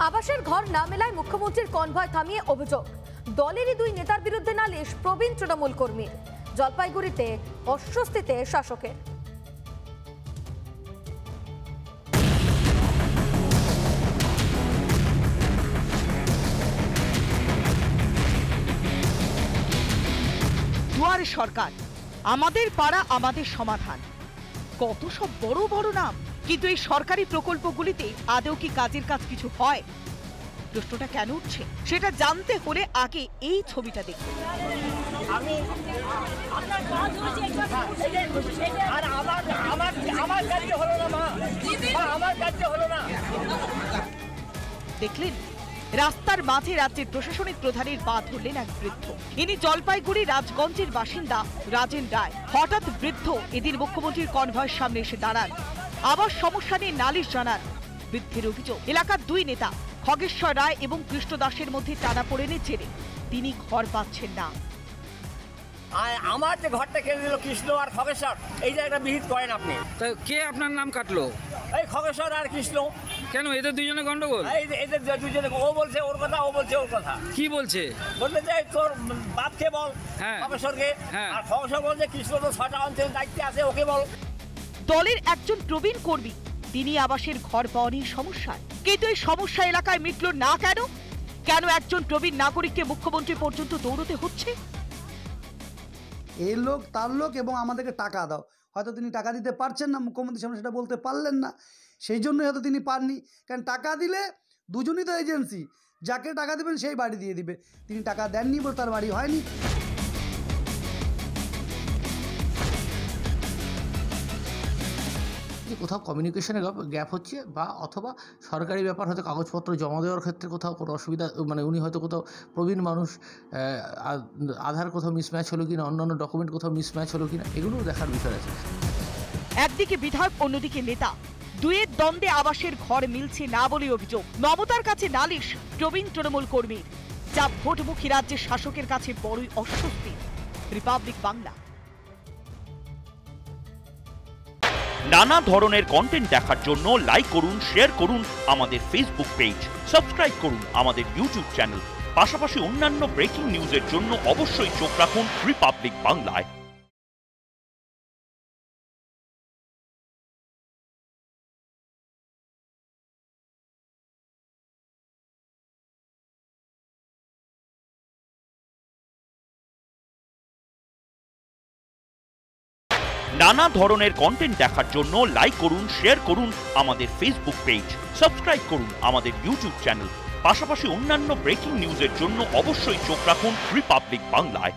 আবাসের ঘর না মেলায় মুখ্যমন্ত্রীর কনভয় থামিয়ে অভিযোগ। দলেরই দুই নেতার বিরুদ্ধে নালিশ প্রবীণ তৃণমূল কর্মীর। জলপাইগুড়িতে অস্বস্তিতে শাসকের। দুয়ারে সরকার, আমাদের পাড়া আমাদের সমাধান, কত সব বড় বড় নাম, কিন্তু এই সরকারি প্রকল্পগুলিতে আদৌ কি কাজের কাজ কিছু হয়? প্রশ্নটা কেন উঠছে সেটা জানতে হলে আগে এই ছবিটা দেখুন। দেখলেন, রাস্তার মাঝে রাজ্যের প্রশাসনিক প্রধানের পা ধরলেন এক বৃদ্ধ। ইনি জলপাইগুড়ি রাজগঞ্জের বাসিন্দা রাজেন রায়। হঠাৎ বৃদ্ধ এদিন মুখ্যমন্ত্রীর কনভয়ের সামনে এসে দাঁড়ান। আবার সমস্যা নিয়ে নালিশ জানান। বৃদ্ধের অভিযোগ, এলাকার দুই নেতা খগেশ্বর রায় এবং কৃষ্ণ দাসের মধ্যে টানাপোড়েনের জেরে তিনি ঘর পাচ্ছেন না। আমার যে ঘরটা কেড়ে দিল কৃষ্ণ আর খগেশ্বর, এই জায়গাটা বিহিত করেন আপনি। তো কে আপনার নাম কাটলো? এই খগেশ্বর আর কৃষ্ণ। কেন এদের দুজনে গন্ডগোল? এদের দুজনে, ও বলছে ওর কথা, ও বলছে ওর কথা। কি বলছে? বলতে যে তোর বাপকে বল, হ্যাঁ খগেশ্বরকে। হ্যাঁ। আর খগেশ্বর বলছে কৃষ্ণ তো 6টা অঞ্চলের দায়িত্বে আছে, ওকে বল। দলের একজন প্রবীণ কর্মী, তিনি আবাসের ঘর পাওয়া নিয়ে সমস্যা, কিন্তু এই সমস্যা এলাকায় মিটল না কেন? কেন একজন প্রবীণ নাগরিককে মুখ্যমন্ত্রী পর্যন্ত দৌড়তে হচ্ছে? এই লোক তার লোক এবং আমাদেরকে টাকা দাও। হয়তো তিনি টাকা দিতে পারছেন না, মুখ্যমন্ত্রীর সামনে সেটা বলতে পারলেন না, সেই জন্যই হয়তো তিনি পাননি। কারণ টাকা দিলে দুজনই তো এজেন্সি, যাকে টাকা দেবেন সেই বাড়ি দিয়ে দিবে। তিনি টাকা দেননি বলে তার বাড়ি হয়নি। কোথাও কমিউনিকেশনের গ্যাপ হচ্ছে, বা অথবা সরকারি ব্যাপার হয়তো কাগজপত্র জমা দেওয়ার ক্ষেত্রে কোথাও কোনো অসুবিধা, মানে উনি হয়তো কোথাও প্রবীণ মানুষ, আধার কোথাও মিসম্যাচ হলো কিনা, অন্যান্য ডকুমেন্ট কোথাও মিসম্যাচ হলো কিনা, এগুলোও দেখার বিষয় আছে। একদিকে বিধায়ক, অন্যদিকে নেতা, দুয়ের দ্বন্দ্বে আবাসের ঘর মিলছে না বলে অভিযোগ। মমতার কাছে নালিশ প্রবীণ তৃণমূল কর্মীর, যা ভোটমুখী রাজ্যের শাসকের কাছে বড়ই অস্বস্তি। রিপাবলিক বাংলা। নানা ধরনের কন্টেন্ট দেখার জন্য লাইক করুন, শেয়ার করুন আমাদের ফেসবুক পেজ, সাবস্ক্রাইব করুন আমাদের ইউটিউব চ্যানেল। পাশাপাশি অন্যান্য ব্রেকিং নিউজের জন্য অবশ্যই চোখ রাখুন রিপাবলিক বাংলায়। নানা ধরনের কন্টেন্ট দেখার জন্য লাইক করুন, শেয়ার করুন আমাদের ফেসবুক পেজ, সাবস্ক্রাইব করুন আমাদের ইউটিউব চ্যানেল। পাশাপাশি অন্যান্য ব্রেকিং নিউজের জন্য অবশ্যই চোখ রাখুন রিপাবলিক বাংলায়।